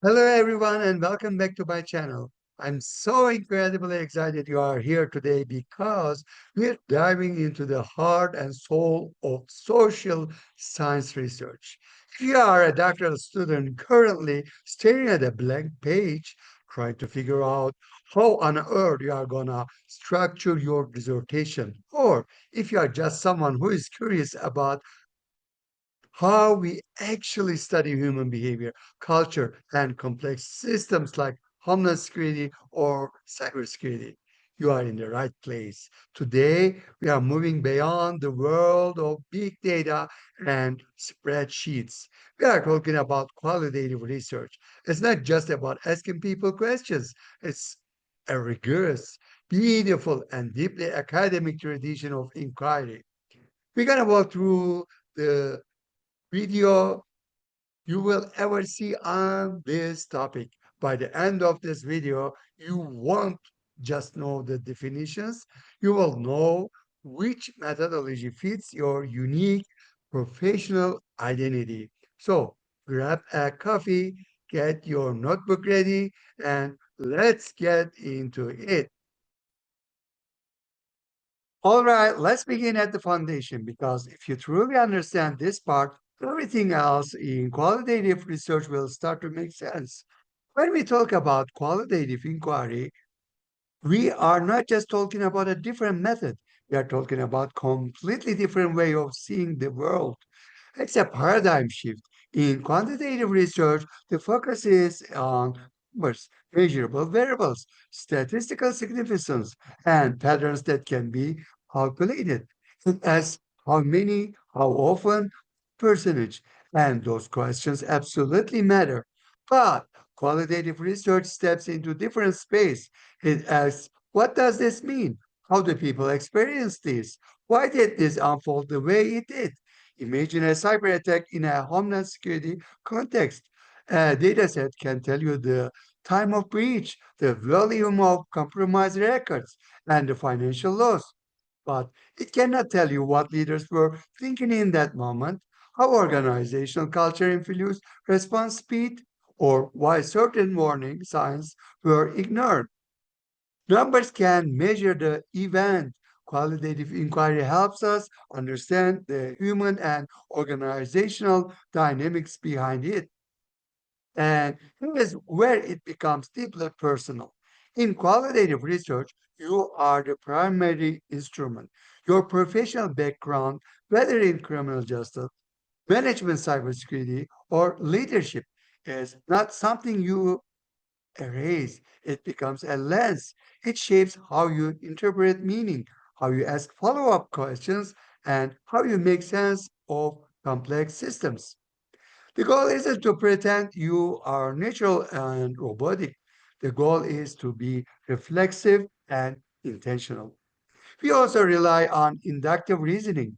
Hello, everyone, and welcome back to my channel. I'm so incredibly excited you are here today because we're diving into the heart and soul of social science research. If you are a doctoral student currently staring at a blank page, trying to figure out how on earth you are gonna structure your dissertation, or if you are just someone who is curious about how we actually study human behavior, culture, and complex systems like homeland security or cybersecurity. You are in the right place. Today, we are moving beyond the world of big data and spreadsheets. We are talking about qualitative research. It's not just about asking people questions, it's a rigorous, beautiful, and deeply academic tradition of inquiry. We're going to walk through the video you will ever see on this topic. By the end of this video, you won't just know the definitions, you will know which methodology fits your unique professional identity. So grab a coffee, get your notebook ready, and let's get into it. All right, let's begin at the foundation because if you truly understand this part, everything else in qualitative research will start to make sense. When we talk about qualitative inquiry, we are not just talking about a different method. We are talking about completely different way of seeing the world. It's a paradigm shift. In quantitative research, the focus is on numbers, measurable variables, statistical significance, and patterns that can be calculated. As how many, how often, percentage, and those questions absolutely matter. But qualitative research steps into different space. It asks, what does this mean? How do people experience this? Why did this unfold the way it did? Imagine a cyber attack in a homeland security context. A dataset can tell you the time of breach, the volume of compromised records, and the financial loss. But it cannot tell you what leaders were thinking in that moment, how organizational culture influenced response speed, or why certain warning signs were ignored. Numbers can measure the event. Qualitative inquiry helps us understand the human and organizational dynamics behind it. And here is where it becomes deeply personal. In qualitative research, you are the primary instrument. Your professional background, whether in criminal justice, management, cybersecurity, or leadership, is not something you erase. It becomes a lens. It shapes how you interpret meaning, how you ask follow up questions, and how you make sense of complex systems. The goal isn't to pretend you are natural and robotic. The goal is to be reflexive and intentional. We also rely on inductive reasoning.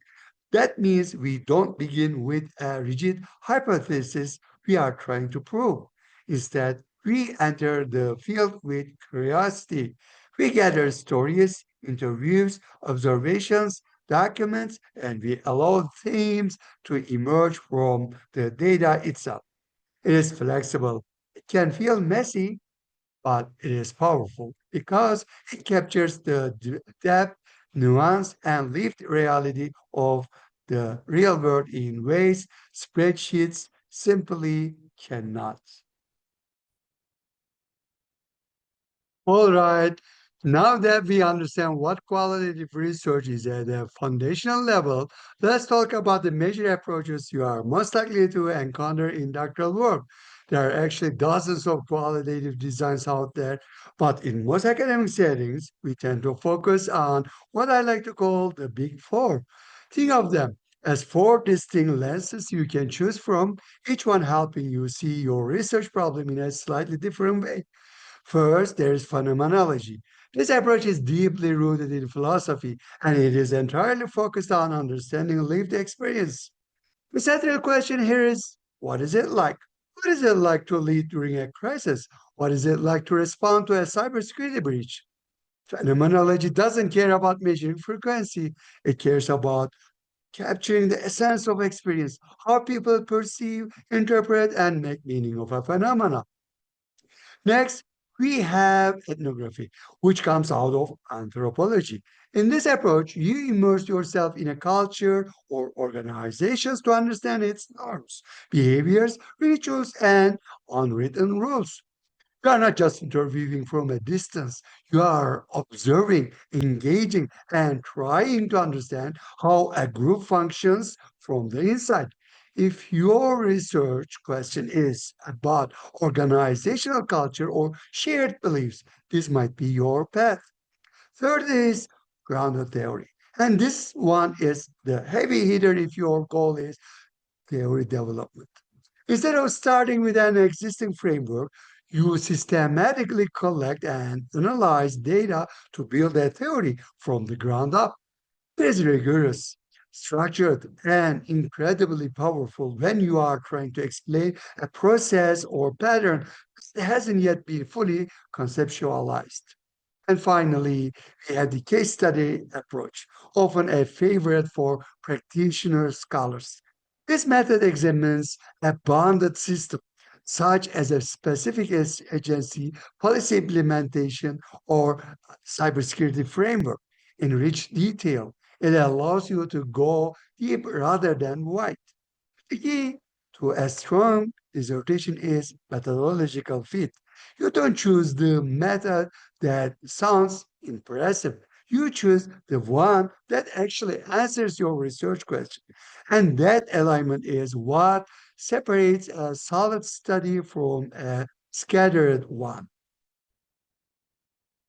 That means we don't begin with a rigid hypothesis we are trying to prove. Instead, we enter the field with curiosity. We gather stories, interviews, observations, documents, and we allow themes to emerge from the data itself. It is flexible. It can feel messy, but it is powerful because it captures the depth, nuance, and lived reality of the real world in ways spreadsheets simply cannot. All right. Now that we understand what qualitative research is at a foundational level, let's talk about the major approaches you are most likely to encounter in doctoral work. There are actually dozens of qualitative designs out there, but in most academic settings, we tend to focus on what I like to call the big four. Think of them as four distinct lenses you can choose from, each one helping you see your research problem in a slightly different way. First, there is phenomenology. This approach is deeply rooted in philosophy, and it is entirely focused on understanding lived experience. The central question here is, what is it like? What is it like to lead during a crisis? What is it like to respond to a cybersecurity breach? Phenomenology doesn't care about measuring frequency. It cares about capturing the essence of experience, how people perceive, interpret, and make meaning of a phenomena. Next, we have ethnography, which comes out of anthropology. In this approach, you immerse yourself in a culture or organizations to understand its norms, behaviors, rituals, and unwritten rules. You are not just interviewing from a distance. You are observing, engaging, and trying to understand how a group functions from the inside. If your research question is about organizational culture or shared beliefs, this might be your path. Third is grounded theory. And this one is the heavy hitter if your goal is theory development. Instead of starting with an existing framework, you systematically collect and analyze data to build a theory from the ground up. It is rigorous, structured, and incredibly powerful when you are trying to explain a process or pattern that hasn't yet been fully conceptualized. And finally, we have the case study approach, often a favorite for practitioner scholars. This method examines a bounded system, such as a specific agency, policy implementation, or cybersecurity framework, in rich detail. It allows you to go deep rather than wide. The key to a strong dissertation is methodological fit. You don't choose the method that sounds impressive. You choose the one that actually answers your research question. And that alignment is what separates a solid study from a scattered one.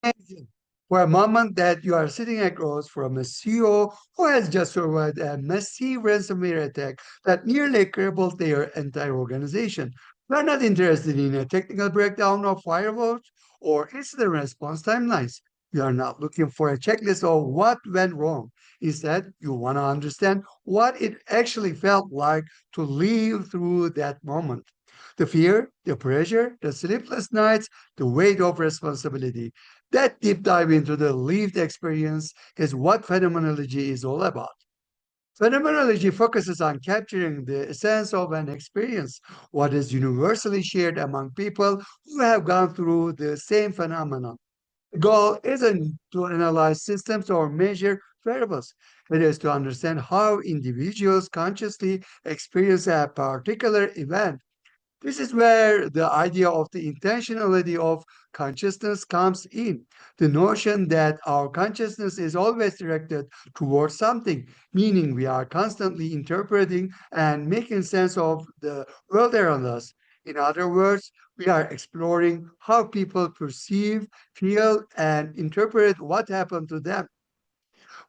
Imagine for a moment that you are sitting across from a CEO who has just survived a massive ransomware attack that nearly crippled their entire organization. You are not interested in a technical breakdown of firewalls or incident response timelines. You are not looking for a checklist of what went wrong. Instead, you want to understand what it actually felt like to live through that moment. The fear, the pressure, the sleepless nights, the weight of responsibility. That deep dive into the lived experience is what phenomenology is all about. Phenomenology focuses on capturing the essence of an experience, what is universally shared among people who have gone through the same phenomenon. The goal isn't to analyze systems or measure variables. It is to understand how individuals consciously experience a particular event. This is where the idea of the intentionality of consciousness comes in. The notion that our consciousness is always directed towards something, meaning we are constantly interpreting and making sense of the world around us. In other words, we are exploring how people perceive, feel, and interpret what happened to them.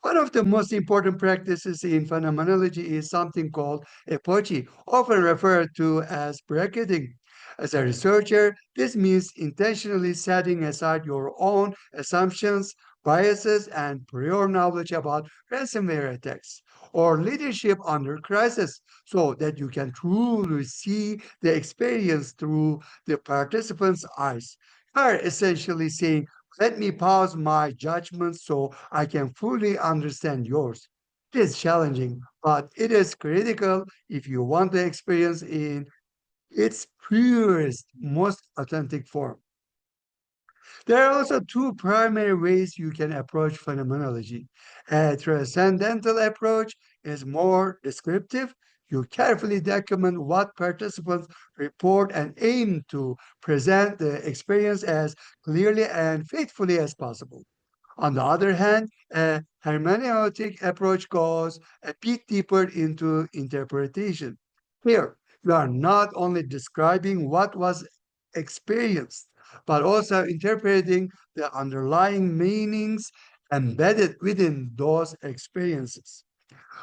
One of the most important practices in phenomenology is something called epoche, often referred to as bracketing. As a researcher, this means intentionally setting aside your own assumptions, biases, and prior knowledge about ransomware attacks or leadership under crisis so that you can truly see the experience through the participants' eyes. You are essentially saying, let me pause my judgment so I can fully understand yours. It is challenging, but it is critical if you want the experience in its purest, most authentic form. There are also two primary ways you can approach phenomenology. A transcendental approach is more descriptive. You carefully document what participants report and aim to present the experience as clearly and faithfully as possible. On the other hand, a hermeneutic approach goes a bit deeper into interpretation. Here, you are not only describing what was experienced, but also interpreting the underlying meanings embedded within those experiences.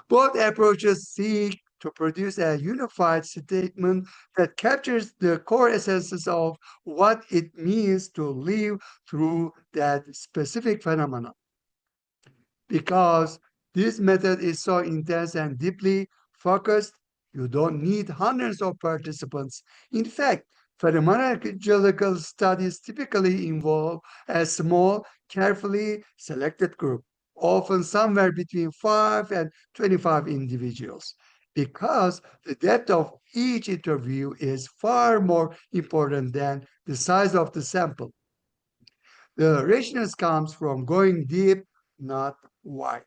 Both approaches seek to produce a unified statement that captures the core essences of what it means to live through that specific phenomenon. Because this method is so intense and deeply focused, you don't need hundreds of participants. In fact, phenomenological studies typically involve a small, carefully selected group, often somewhere between 5 and 25 individuals. because the depth of each interview is far more important than the size of the sample. The richness comes from going deep, not wide.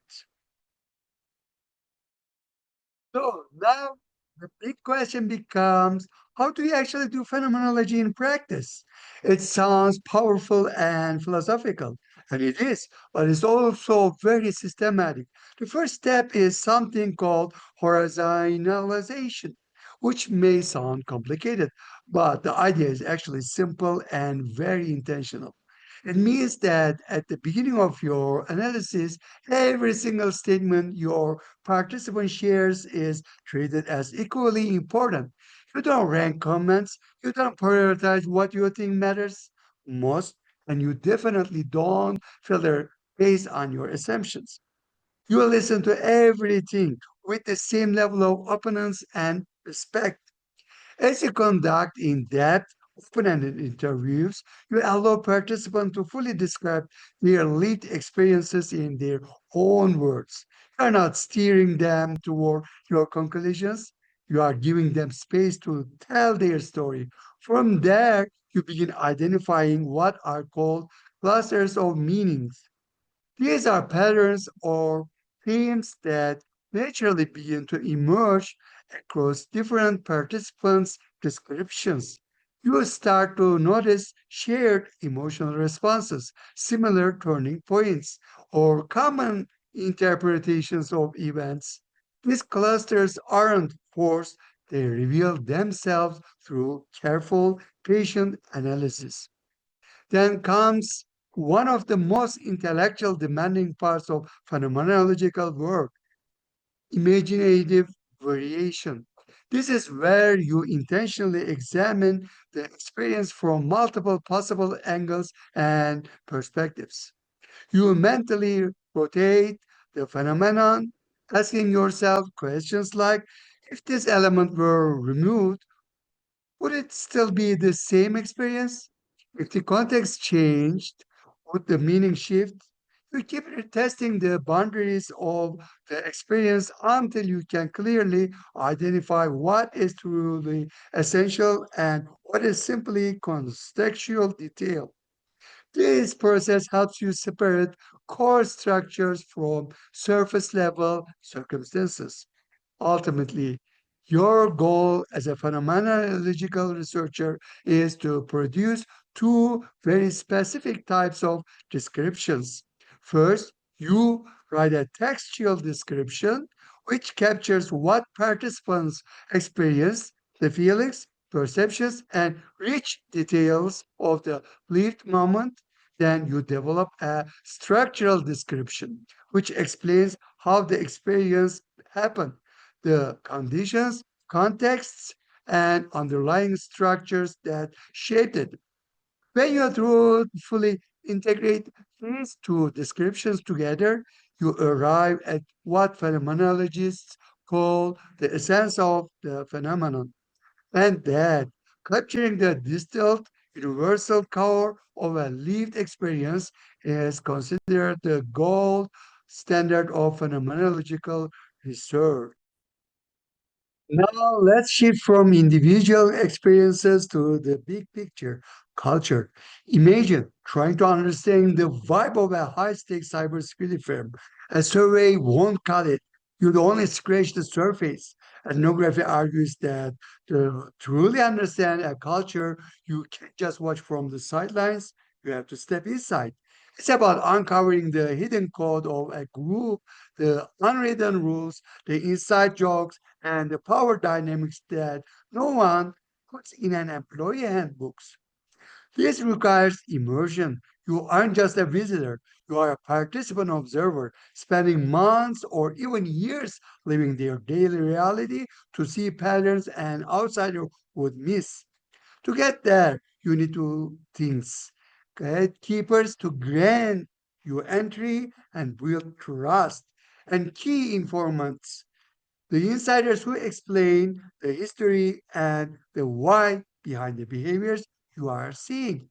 So now the big question becomes, how do we actually do phenomenology in practice? It sounds powerful and philosophical, and it is, but it's also very systematic. The first step is something called horizontalization, which may sound complicated, but the idea is actually simple and very intentional. It means that at the beginning of your analysis, every single statement your participant shares is treated as equally important. You don't rank comments, you don't prioritize what you think matters most, and you definitely don't filter based on your assumptions. You listen to everything with the same level of openness and respect. As you conduct in-depth, open-ended interviews, you allow participants to fully describe their lived experiences in their own words. You are not steering them toward your conclusions. You are giving them space to tell their story. From there, you begin identifying what are called clusters of meanings. These are patterns or themes that naturally begin to emerge across different participants' descriptions. You will start to notice shared emotional responses, similar turning points, or common interpretations of events. These clusters aren't forced, they reveal themselves through careful, patient analysis. Then comes one of the most intellectual demanding parts of phenomenological work, imaginative variation. This is where you intentionally examine the experience from multiple possible angles and perspectives. You mentally rotate the phenomenon, asking yourself questions like, if this element were removed, would it still be the same experience? If the context changed, would the meaning shift? You keep testing the boundaries of the experience until you can clearly identify what is truly essential and what is simply contextual detail. This process helps you separate core structures from surface level circumstances. Ultimately, your goal as a phenomenological researcher is to produce two very specific types of descriptions. First, you write a textual description which captures what participants experience, the feelings, perceptions, and rich details of the lived moment. Then you develop a structural description which explains how the experience happened, the conditions, contexts, and underlying structures that shaped it. When you truthfully integrate these two descriptions together, you arrive at what phenomenologists call the essence of the phenomenon, and that capturing the distilled universal core of a lived experience is considered the gold standard of phenomenological research. Now let's shift from individual experiences to the big picture, culture. Imagine trying to understand the vibe of a high-stakes cybersecurity firm. A survey won't cut it. You'd only scratch the surface. Ethnography argues that to truly understand a culture, you can't just watch from the sidelines. You have to step inside. It's about uncovering the hidden code of a group, the unwritten rules, the inside jokes, and the power dynamics that no one puts in an employee handbooks. This requires immersion. You aren't just a visitor, you are a participant observer, spending months or even years living their daily reality to see patterns an outsider would miss. To get there, you need two things. Gatekeepers to grant your entry and build trust, and key informants, the insiders who explain the history and the why behind the behaviors you are seeing.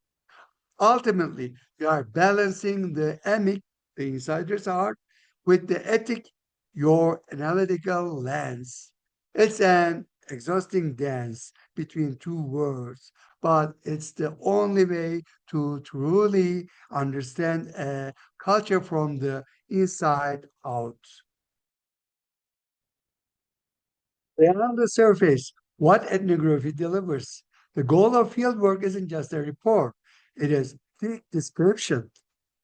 Ultimately, you are balancing the emic, the insider's art, with the ethic, your analytical lens. It's an exhausting dance between two worlds, but it's the only way to truly understand a culture from the inside out. Beyond the surface, what ethnography delivers. The goal of fieldwork isn't just a report, it is the description.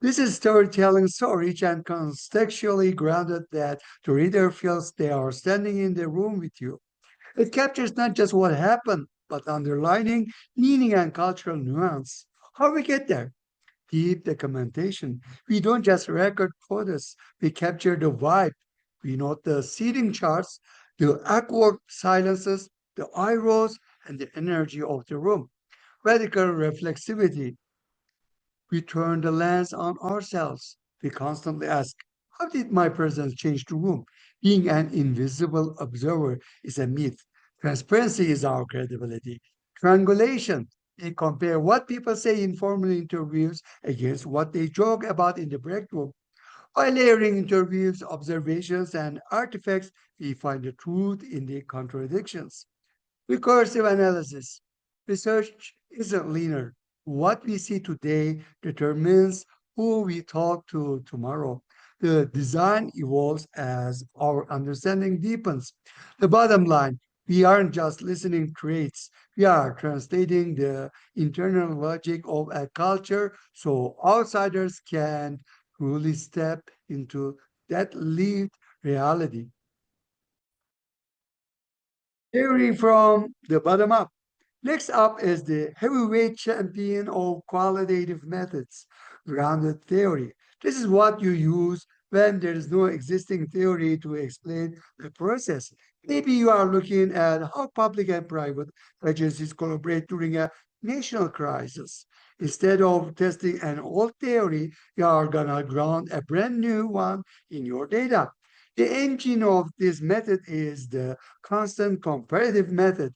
This is storytelling so rich and contextually grounded that the reader feels they are standing in the room with you. It captures not just what happened, but underlining meaning and cultural nuance. How we get there? Deep documentation. We don't just record photos, we capture the vibe. We note the seating charts, the awkward silences, the eye rolls, and the energy of the room. Radical reflexivity. We turn the lens on ourselves. We constantly ask, how did my presence change the room? Being an invisible observer is a myth. Transparency is our credibility. Triangulation. We compare what people say in formal interviews against what they joke about in the break room. By layering interviews, observations, and artifacts, we find the truth in the contradictions. Recursive analysis. Research isn't linear. What we see today determines who we talk to tomorrow. The design evolves as our understanding deepens. The bottom line, we aren't just listening traits, we are translating the internal logic of a culture so outsiders can truly step into that lived reality. Theory from the bottom up. Next up is the heavyweight champion of qualitative methods, grounded theory. This is what you use when there is no existing theory to explain the process. Maybe you are looking at how public and private agencies collaborate during a national crisis. Instead of testing an old theory, you are gonna ground a brand new one in your data. The engine of this method is the constant comparative method.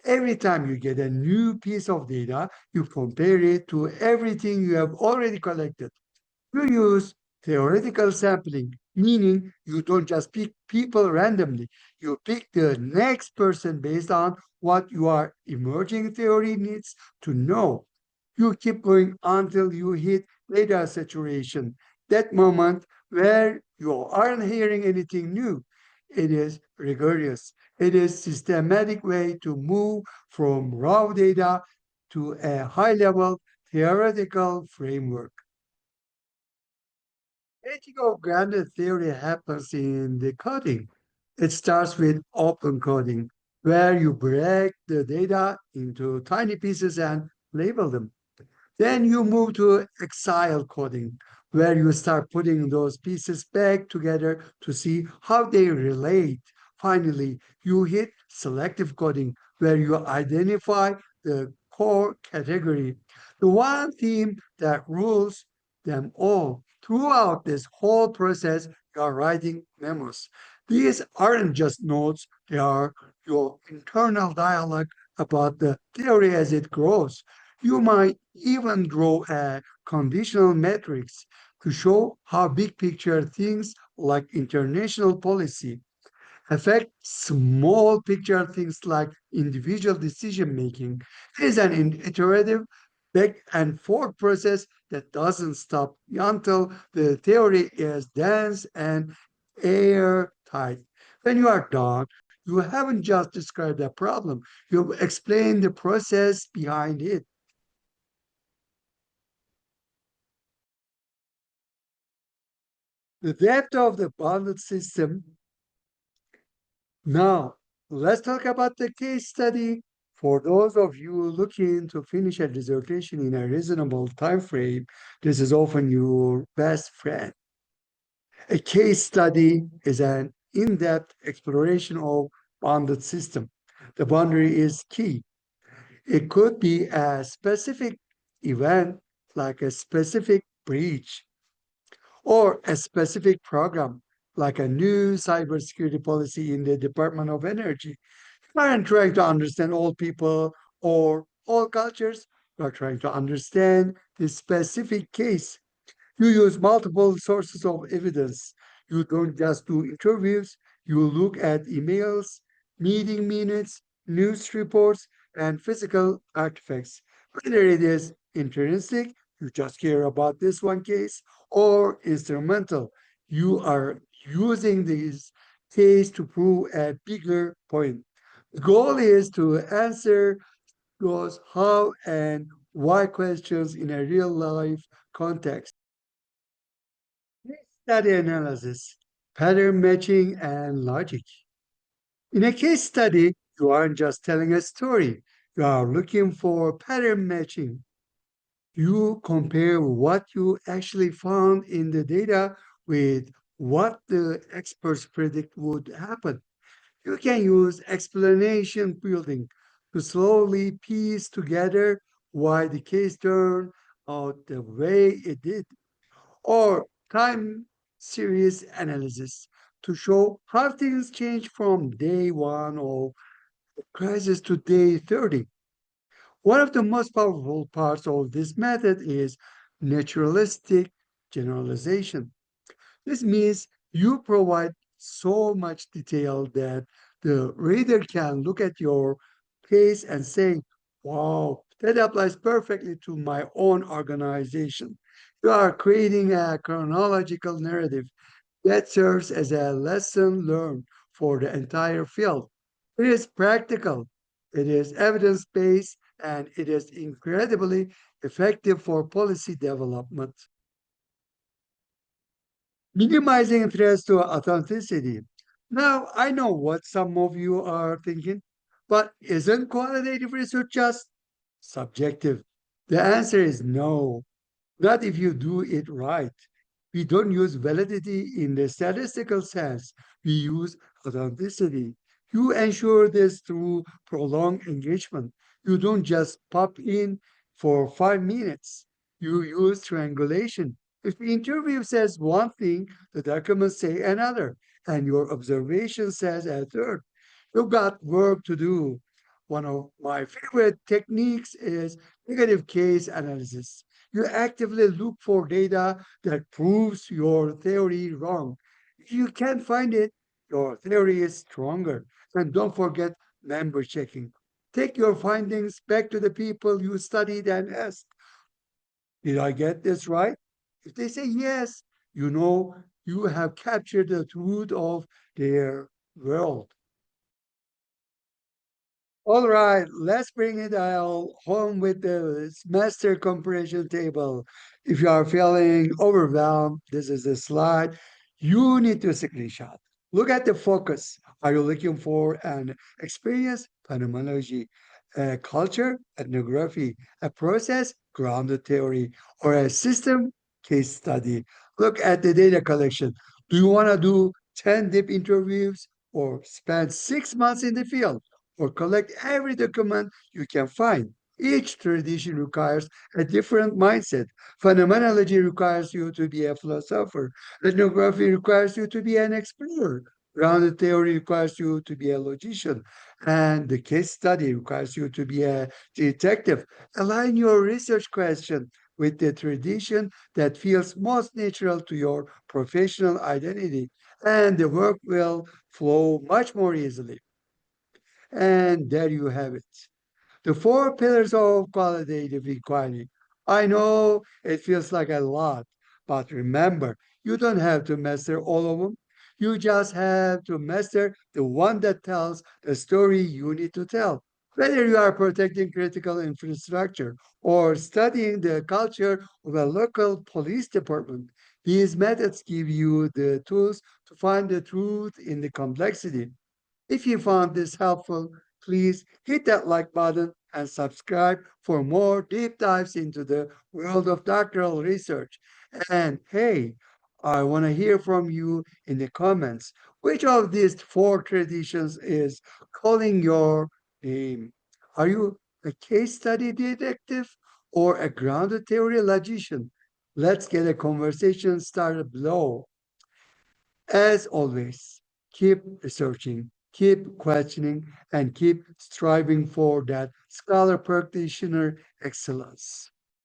Every time you get a new piece of data, you compare it to everything you have already collected. You use theoretical sampling, meaning you don't just pick people randomly. You pick the next person based on what your emerging theory needs to know. You keep going until you hit data saturation, that moment where you aren't hearing anything new. It is rigorous. It is systematic way to move from raw data to a high-level theoretical framework. Ethical grounded theory happens in the coding. It starts with open coding, where you break the data into tiny pieces and label them. Then you move to exile coding, where you start putting those pieces back together to see how they relate. Finally, you hit selective coding, where you identify the core category, the one theme that rules them all. Throughout this whole process, you are writing memos. These aren't just notes, they are your internal dialogue about the theory as it grows. You might even draw a conditional matrix to show how big picture things like international policy affect small picture things like individual decision making. It is an iterative back and forth process that doesn't stop until the theory is dense and airtight. When you are done, you haven't just described a problem, you've explained the process behind it. The depth of the bonded system. Now, let's talk about the case study. For those of you looking to finish a dissertation in a reasonable time frame, this is often your best friend. A case study is an in-depth exploration of bonded system. The boundary is key. It could be a specific event like a specific breach or a specific program like a new cybersecurity policy in the Department of Energy. We aren't trying to understand all people or all cultures. We're trying to understand the specific case. You use multiple sources of evidence. You don't just do interviews, you look at emails, meeting minutes, news reports, and physical artifacts. Whether it is intrinsic, you just care about this one case, or instrumental, you are using this case to prove a bigger point. The goal is to answer those how and why questions in a real life context. Case study analysis, pattern matching, and logic. In a case study, you aren't just telling a story, you are looking for pattern matching. You compare what you actually found in the data with what the experts predict would happen. You can use explanation building to slowly piece together why the case turned out the way it did, or time series analysis to show how things change from day one of the crisis to day 30. One of the most powerful parts of this method is naturalistic generalization. This means you provide so much detail that the reader can look at your case and say, wow, that applies perfectly to my own organization. You are creating a chronological narrative that serves as a lesson learned for the entire field. It is practical, it is evidence based, and it is incredibly effective for policy development. Minimizing threats to authenticity. Now, I know what some of you are thinking, but isn't qualitative research just subjective? The answer is no, not if you do it right. We don't use validity in the statistical sense, we use authenticity. You ensure this through prolonged engagement. You don't just pop in for 5 minutes. You use triangulation. If the interview says one thing, the documents say another, and your observation says a third. You've got work to do. One of my favorite techniques is negative case analysis. You actively look for data that proves your theory wrong. If you can't find it, your theory is stronger. And don't forget member checking. Take your findings back to the people you studied and ask, did I get this right? If they say yes, you know you have captured the truth of their world. All right, let's bring it all home with the master comparison table. If you are feeling overwhelmed, this is the slide you need to screenshot. Look at the focus. Are you looking for an experience, phenomenology, a culture, ethnography, a process, grounded theory, or a system, case study? Look at the data collection. Do you want to do 10 deep interviews or spend 6 months in the field? Or collect every document you can find. Each tradition requires a different mindset. Phenomenology requires you to be a philosopher. Ethnography requires you to be an explorer. Grounded theory requires you to be a logician. And the case study requires you to be a detective. Align your research question with the tradition that feels most natural to your professional identity, and the work will flow much more easily. And there you have it. The four pillars of qualitative inquiry. I know it feels like a lot, but remember, you don't have to master all of them. You just have to master the one that tells the story you need to tell. Whether you are protecting critical infrastructure or studying the culture of a local police department, these methods give you the tools to find the truth in the complexity. If you found this helpful, please hit that like button and subscribe for more deep dives into the world of doctoral research. And hey, I want to hear from you in the comments. Which of these four traditions is calling your name? Are you a case study detective or a grounded theory logician? Let's get a conversation started below. As always, keep researching, keep questioning, and keep striving for that scholar practitioner excellence.